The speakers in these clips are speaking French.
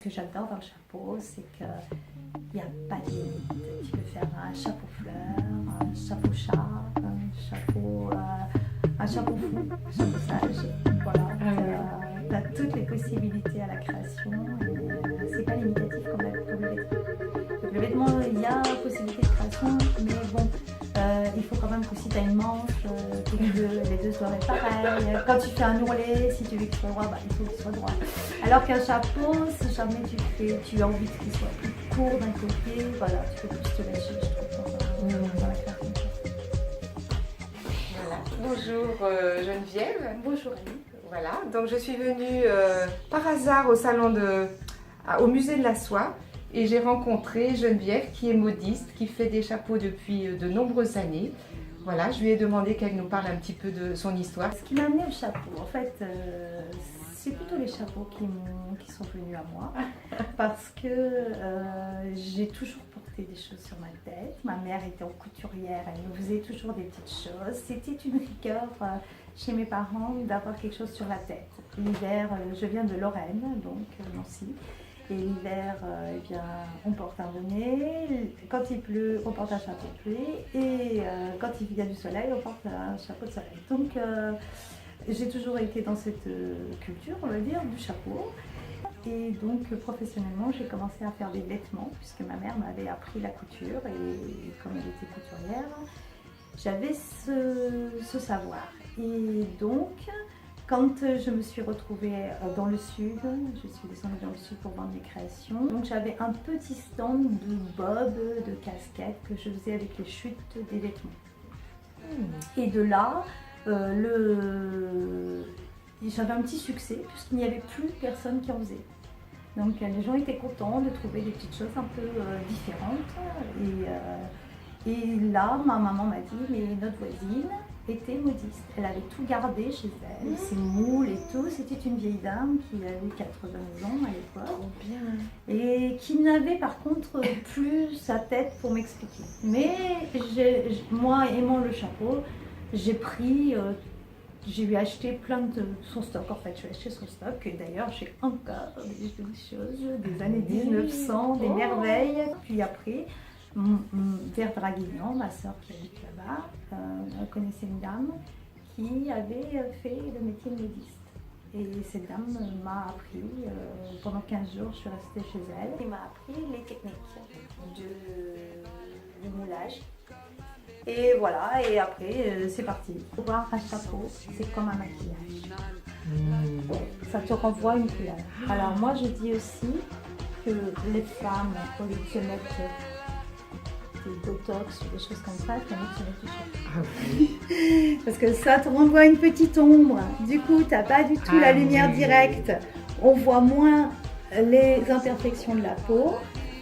que j'adore dans le chapeau, c'est qu'il n'y a pas de limite. Tu peux faire un chapeau fleur, un chapeau chat, un chapeau fou, un chapeau sage. Voilà, tu as toutes les possibilités à la création et c'est pas limitatif comme le vêtement. Donc, le vêtement, il y a possibilité de création, mais bon, il faut quand même que si tu as une manche, que les deux soient pareils. Quand tu fais un ourlet, si tu veux qu'il soit droit, bah, il faut qu'il soit droit. Alors qu'un chapeau, si jamais tu as envie qu'il soit plus court d'un côté, voilà, tu peux plus te lâcher, je trouve, dans la création. Voilà. Bonjour Geneviève. Bonjour Annie. Voilà, donc je suis venue par hasard au musée de la soie et j'ai rencontré Geneviève qui est modiste, qui fait des chapeaux depuis de nombreuses années. Voilà, je lui ai demandé qu'elle nous parle un petit peu de son histoire. Ce qui m'a amené au chapeau, en fait, c'est plutôt les chapeaux qui sont venus à moi parce que j'ai toujours porté des choses sur ma tête. Ma mère était en couturière, elle nous faisait toujours des petites choses. C'était une rigueur chez mes parents d'avoir quelque chose sur la tête. L'hiver, je viens de Lorraine, donc Nancy. Et l'hiver, eh bien, on porte un bonnet, quand il pleut, on porte un chapeau de pluie, et quand il y a du soleil, on porte un chapeau de soleil. Donc, j'ai toujours été dans cette culture, on va dire, du chapeau. Et donc, professionnellement, j'ai commencé à faire des vêtements, puisque ma mère m'avait appris la couture, et comme elle était couturière, j'avais ce savoir. Et donc, quand je me suis retrouvée dans le sud, je suis descendue dans le sud pour vendre des créations. Donc j'avais un petit stand de bobs, de casquettes que je faisais avec les chutes des vêtements. Et de là, j'avais un petit succès puisqu'il n'y avait plus personne qui en faisait. Donc les gens étaient contents de trouver des petites choses un peu différentes. Et là, ma maman m'a dit, mais notre voisine était modiste. Elle avait tout gardé chez elle, ses moules et tout. C'était une vieille dame qui avait 80 ans à l'époque. Et qui n'avait par contre plus sa tête pour m'expliquer. Mais moi, aimant le chapeau, j'ai lui ai acheté plein de son stock. En fait, j'ai acheté son stock. Et d'ailleurs, j'ai encore des choses des années 1900, des merveilles. Puis après, vers Draguignan, ma soeur qui habite là-bas, connaissait une dame qui avait fait le métier de modiste. Et cette dame m'a appris, pendant 15 jours, je suis restée chez elle. Elle m'a appris les techniques du moulage. Et voilà, et après, c'est parti. Voir un chapeau, c'est comme un maquillage. Ça te renvoie une couleur. Alors moi, je dis aussi que les femmes, au lieu de se mettre des botox ou des choses comme ça, tu as mis du chapeau. Parce que ça te renvoie une petite ombre. Du coup, tu n'as pas du tout la lumière directe. On voit moins les imperfections de la peau.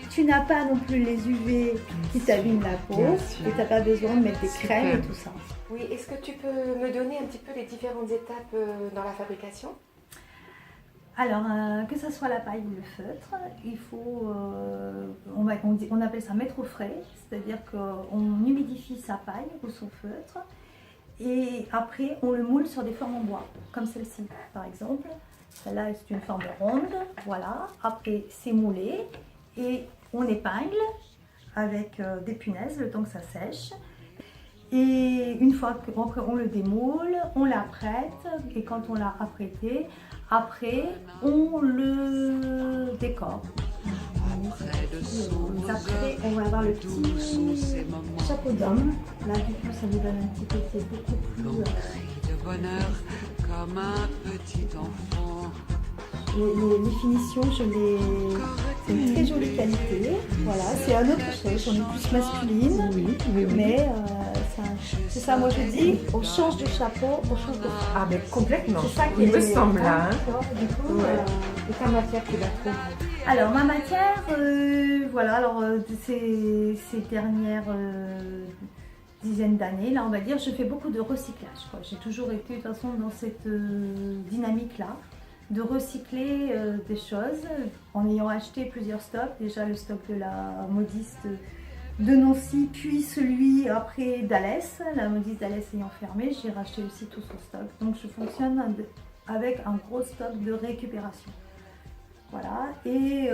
Tu n'as pas non plus les UV qui t'abîment la peau. Et tu n'as pas besoin de mettre des crèmes et tout ça. Oui, est-ce que tu peux me donner un petit peu les différentes étapes dans la fabrication ? Alors, que ce soit la paille ou le feutre, il faut, on appelle ça mettre au frais, c'est-à-dire qu'on humidifie sa paille ou son feutre et après on le moule sur des formes en bois, comme celle-ci par exemple. Celle-là c'est une forme ronde, voilà. Après c'est moulé et on épingle avec des punaises le temps que ça sèche. Et une fois qu'on le démoule, on l'apprête et quand on l'a apprêté, après on le décore. Après on va avoir le petit chapeau d'homme. Là du coup ça nous donne un petit côté beaucoup plus de bonheur comme un petit enfant. Les finitions, c'est une très jolie qualité. Voilà, c'est un autre chose, on est plus masculine, mais c'est ça, moi je dis, on change de chapeau, on change de... Ah mais complètement, c'est ça il me semble là. Du coup, et ta matière, tu la trouves? Alors ma matière, voilà, alors ces dernières dizaines d'années, là on va dire, je fais beaucoup de recyclage. J'ai toujours été de toute façon dans cette dynamique-là, de recycler des choses en ayant acheté plusieurs stocks. Déjà le stock de la modiste de Nancy, puis celui après d'Alès, la modiste d'Alès ayant fermé, j'ai racheté aussi tout son stock. Donc je fonctionne avec un gros stock de récupération. Voilà, et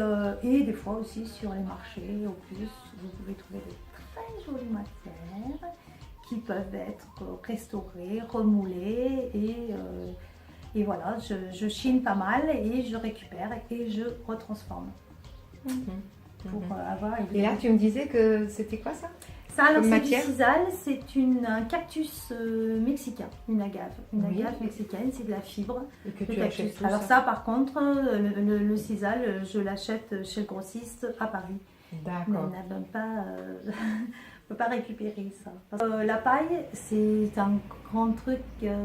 des fois aussi sur les marchés, au plus, vous pouvez trouver de très jolies matières qui peuvent être restaurées, remoulées, et voilà, je chine pas mal et je récupère et je retransforme pour avoir... Et là, tu me disais que c'était quoi ça? Ça, alors Comme c'est du matière? sisal, c'est un cactus mexicain, une agave. Une Oui. agave mexicaine, c'est de la fibre. Et que Le tu cactus. achètes tout Alors ça? ça, par contre, le sisal, je l'achète chez le grossiste à Paris. Mais D'accord. on n'a pas, on peut pas récupérer ça. La paille, c'est un grand truc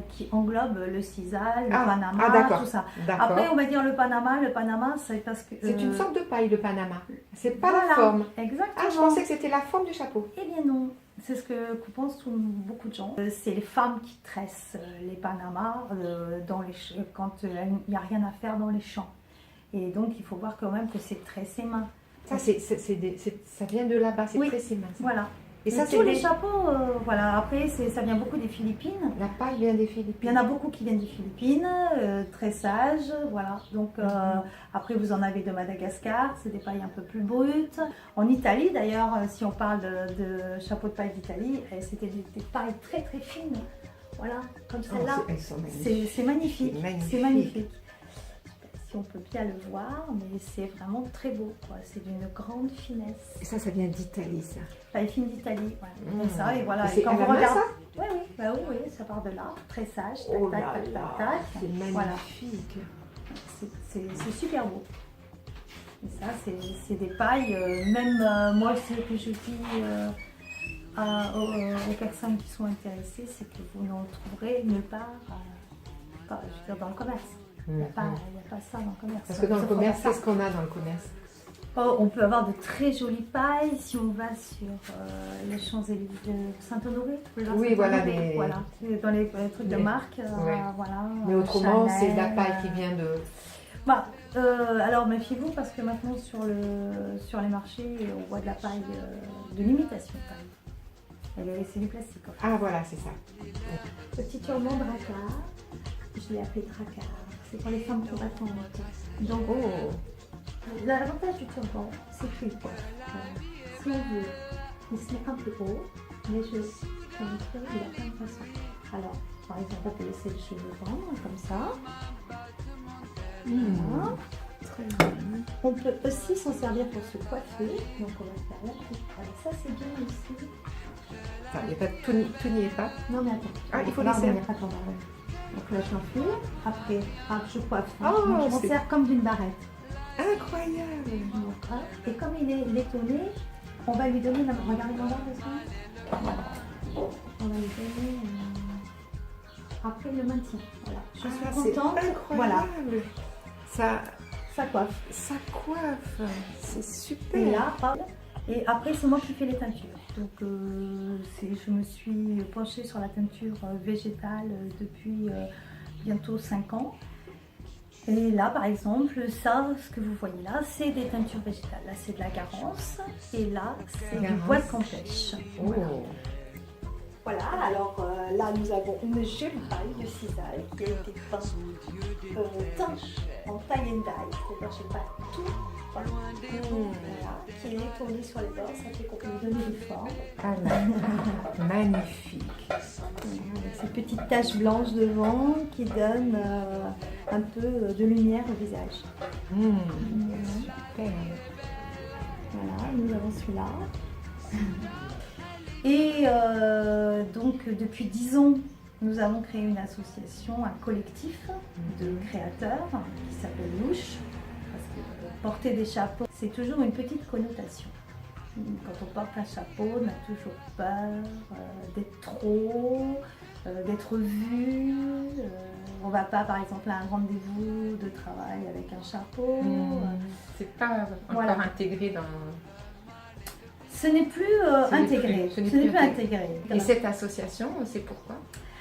qui englobe le sisal, le Panama, ah, d'accord. tout ça. D'accord. Après, on va dire le Panama, c'est parce que... C'est une sorte de paille, le Panama. C'est pas voilà, la forme. Exactement. Ah, je pensais que c'était la forme du chapeau. Eh bien non, c'est ce que pensent beaucoup de gens. C'est les femmes qui tressent les Panamas quand il n'y a rien à faire dans les champs. Et donc il faut voir quand même que c'est tressé main. Ça, ça vient de là-bas, c'est Oui. très mince. Voilà. Et ça, tous les chapeaux, voilà. Après, ça vient beaucoup des Philippines. La paille vient des Il Philippines. y en a beaucoup qui viennent des Philippines, tressage, voilà. Donc après, vous en avez de Madagascar, c'est des pailles un peu plus brutes. En Italie, d'ailleurs, si on parle de chapeaux de paille d'Italie, c'était des pailles très très fines. Voilà, comme celle-là. Elles sont magnifiques. C'est magnifique. Magnifique. C'est magnifique. Si on peut bien le voir, mais c'est vraiment très beau, quoi. C'est d'une grande finesse. Et ça vient d'Italie, ça. Paille fine d'Italie, ouais. Et ça, et voilà. C'est Et quand à vous la main, regardez, ça? oui, ça part de là. Tressage, tac, Oh tac, là tac, là, tac, tac. c'est Voilà. magnifique. C'est super beau. Et ça, c'est des pailles, même moi, ce que je dis aux personnes qui sont intéressées, c'est que vous n'en trouverez nulle part, je veux dire, dans le commerce. Il n'y a pas ça dans le commerce. Parce que dans le Ça commerce, prend pas qu'est-ce qu'on a dans le commerce? ça. On peut avoir de très jolies pailles si on va sur les Champs-Élysées de Saint-Honoré. Oui, voilà, Voilà, dans les trucs de marque. Ouais. Voilà, Mais autrement, Chanel, c'est de la paille qui vient de... Bah, alors méfiez-vous parce que maintenant sur les marchés, on voit de la paille de l'imitation paille. C'est du plastique. En fait. Ah, voilà, c'est ça. Petit turban dracard, je l'ai appelé dracard. C'est pour les femmes qui attendent. Donc, l'avantage du turban, c'est qu'il est si on veut, il se met un peu haut, mais je vais montrer, il a plein de façons. Alors, par exemple, on peut laisser les cheveux pendre comme ça. Voilà. Très bien. On peut aussi s'en servir pour se coiffer. Donc on va faire la coupe. Alors ça c'est bien aussi. Attends, il n'y a pas tout n'y est pas. Non mais attends. Ah, il faut on va laisser. revenir. Attends, on va revenir. Donc là je l'enfile. Après, je coiffe. Oh, donc, je m'en c'est- sers comme d'une barrette. Incroyable. Donc, hop. Et comme il est tourné, on va lui donner la... Regardez l'endroit de ça. Voilà. On va lui donner... Après le maintien. Voilà. Je suis C'est contente. incroyable. Voilà. Ça coiffe. Ça coiffe. C'est super. Et là, hop. Et après, c'est moi qui fais les teintures. Donc, je me suis penchée sur la teinture végétale depuis bientôt 5 ans. Et là, par exemple, ça, ce que vous voyez là, c'est des teintures végétales. Là, c'est de la garance. Et là, c'est du bois de campèche. Oh. Voilà, alors là, nous avons une jolie paille de cisaille qui a été teinte en tie and dye. C'est-à-dire, je n'ai pas tout. Voilà, qui est tourné sur les bords, ça fait qu'on peut lui donner des formes. Ah là. Magnifique. Avec ces petites taches blanches devant qui donnent un peu de lumière au visage. Super. Voilà, nous avons celui-là. Et donc depuis 10 ans, nous avons créé une association, un collectif de créateurs qui s'appelle Louche. Parce que porter des chapeaux, c'est toujours une petite connotation. Quand on porte un chapeau, on a toujours peur d'être trop, d'être vu. On ne va pas, par exemple, à un rendez-vous de travail avec un chapeau. C'est pas encore Voilà. intégré dans... Ce n'est plus intégré. Ce n'est plus intégré. Et cette association, c'est pourquoi?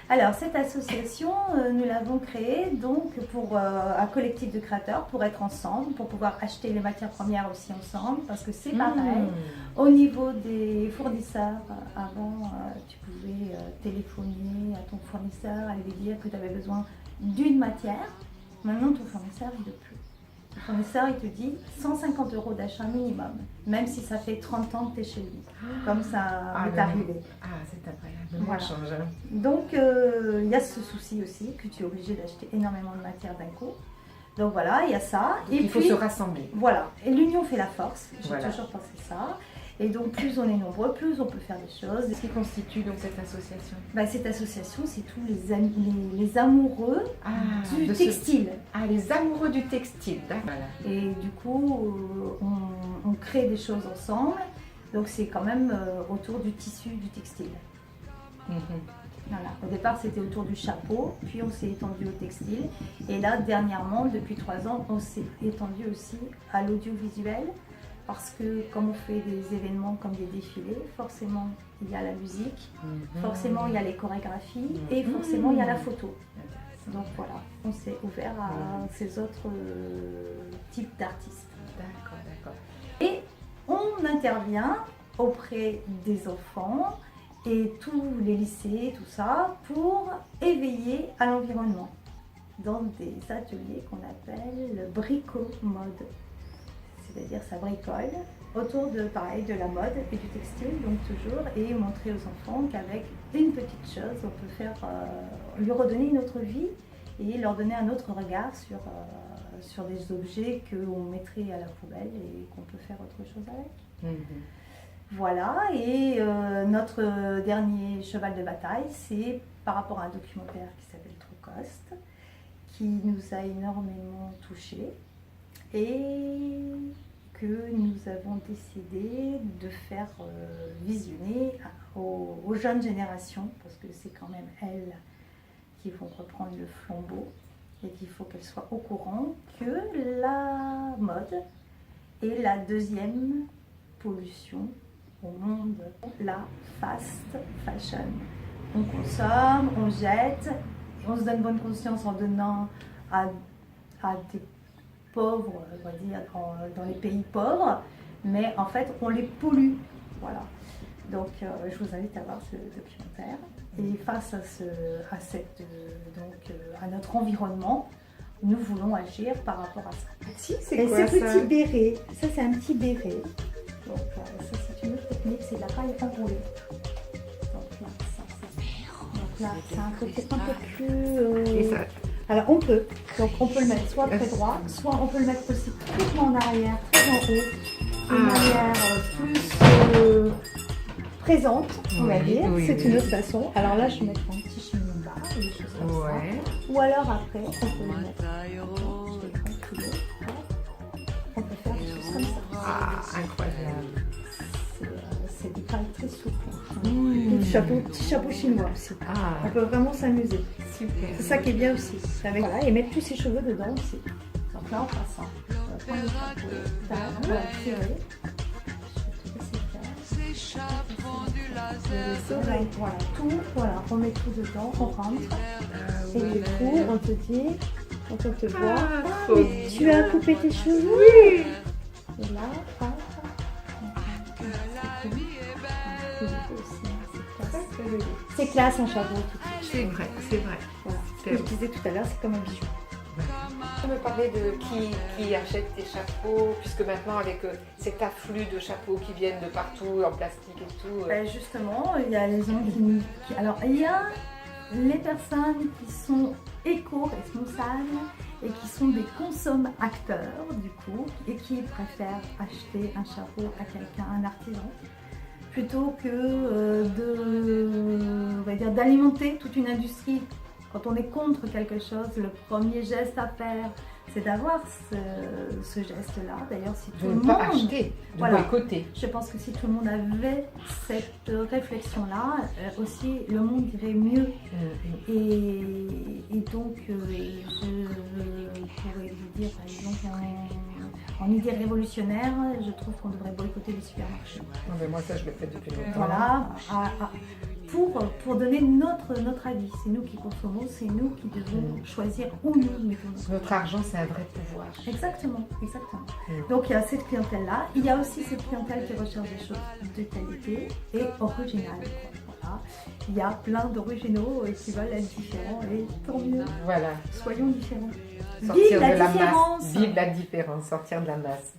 Alors, cette association, nous l'avons créée donc pour un collectif de créateurs, pour être ensemble, pour pouvoir acheter les matières premières aussi ensemble, parce que c'est pareil. Au niveau des fournisseurs, avant, tu pouvais téléphoner à ton fournisseur, aller lui dire que tu avais besoin d'une matière. Maintenant, ton fournisseur, il ne veut plus. Le fournisseur, il te dit 150 € d'achat minimum, même si ça fait 30 ans que tu es chez lui, comme ça est arrivé. Ah, c'est incroyable, le monde change. Hein. Donc, il y a ce souci aussi, que tu es obligé d'acheter énormément de matière d'un coup. Donc voilà, il y a ça. Donc, il faut se rassembler. Voilà, et l'union fait la force, j'ai Voilà. toujours pensé ça. Et donc, plus on est nombreux, plus on peut faire des choses. Qu'est-ce qui constitue donc cette association? Cette association, c'est tous les amoureux du textile. Ah, les amoureux du textile, d'accord. Et du coup, on crée des choses ensemble. Donc, c'est quand même autour du tissu du textile. Voilà. Au départ, c'était autour du chapeau, puis on s'est étendu au textile. Et là, dernièrement, depuis 3 ans, on s'est étendu aussi à l'audiovisuel. Parce que comme on fait des événements comme des défilés, forcément il y a la musique, forcément il y a les chorégraphies et forcément il y a la photo. Donc voilà, on s'est ouvert à ces autres types d'artistes. D'accord, d'accord. Et on intervient auprès des enfants et tous les lycées, tout ça, pour éveiller à l'environnement dans des ateliers qu'on appelle le brico-mode. C'est-à-dire ça bricole autour de la mode et du textile, donc toujours, et montrer aux enfants qu'avec une petite chose, on peut faire, lui redonner une autre vie et leur donner un autre regard sur des objets qu'on mettrait à la poubelle et qu'on peut faire autre chose avec. Voilà, et notre dernier cheval de bataille, c'est par rapport à un documentaire qui s'appelle True Cost, qui nous a énormément touchés. Et que nous avons décidé de faire visionner aux jeunes générations, parce que c'est quand même elles qui vont reprendre le flambeau et qu'il faut qu'elles soient au courant que la mode est la deuxième pollution au monde, la fast fashion. On consomme, on jette, on se donne bonne conscience en donnant à des pauvres, on va dire, dans les pays pauvres, mais en fait, on les pollue. Voilà. Donc, je vous invite à voir ce documentaire. Et face à notre environnement, nous voulons agir par rapport à ça. Si, Et c'est quoi ce ça? petit béret, ça c'est un petit béret. Donc, ça c'est une autre technique, c'est de la paille enroulée. Donc là, c'est un côté un peu plus... Et ça... Alors on peut le mettre soit très droit, soit on peut le mettre aussi complètement en arrière, très en haut, d'une manière plus présente, on va dire. C'est une autre façon. Alors là, je vais mettre un petit chignon bas, ou des choses comme ça. Ou alors après, on peut le mettre. On peut faire des choses comme ça. Ah, incroyable. C'est des pailles très souples. Petit chapeau chinois aussi. On peut vraiment s'amuser. Super. C'est ça qui est bien aussi. Voilà, et mettre tous ses cheveux dedans aussi. Donc là, on fera ça. On va prendre le chapeau, on va tirer. Voilà, tout, voilà, on met tout dedans, on rentre. Et du coup, on te dit, quand on te voit, mais tu as coupé tes cheveux. Oui. Et là, hop. C'est classe un chapeau. C'est vrai, c'est vrai. Voilà. Ce que je disais tout à l'heure, c'est comme un bijou. Tu me parlais de qui achète tes chapeaux, puisque maintenant avec cet afflux de chapeaux qui viennent de partout, en plastique et tout. Justement, il y a les gens qui... Alors, il y a les personnes qui sont éco-responsables et qui sont des consomme-acteurs, du coup, et qui préfèrent acheter un chapeau à quelqu'un, un artisan, plutôt que d'alimenter toute une industrie. Quand on est contre quelque chose, le premier geste à faire, c'est d'avoir ce geste-là. D'ailleurs, si tout le monde... pas acheter, de boycotter. Je pense que si tout le monde avait cette réflexion-là, aussi, le monde irait mieux. Et donc, je pourrais vous dire, par exemple, en idée révolutionnaire, je trouve qu'on devrait boycotter les supermarchés. Non, mais moi, ça, je le fais depuis longtemps. Voilà, pour donner notre avis. C'est nous qui consommons, c'est nous qui devons choisir où nous mettons notre argent, c'est un vrai pouvoir. Exactement, exactement. Donc il y a cette clientèle-là. Il y a aussi cette clientèle qui recherche des choses de qualité et originales. Voilà. Il y a plein d'originaux qui veulent être différents et tant mieux. Voilà. Soyons différents. sortir la de la différence. masse. Vive la différence, sortir de la masse.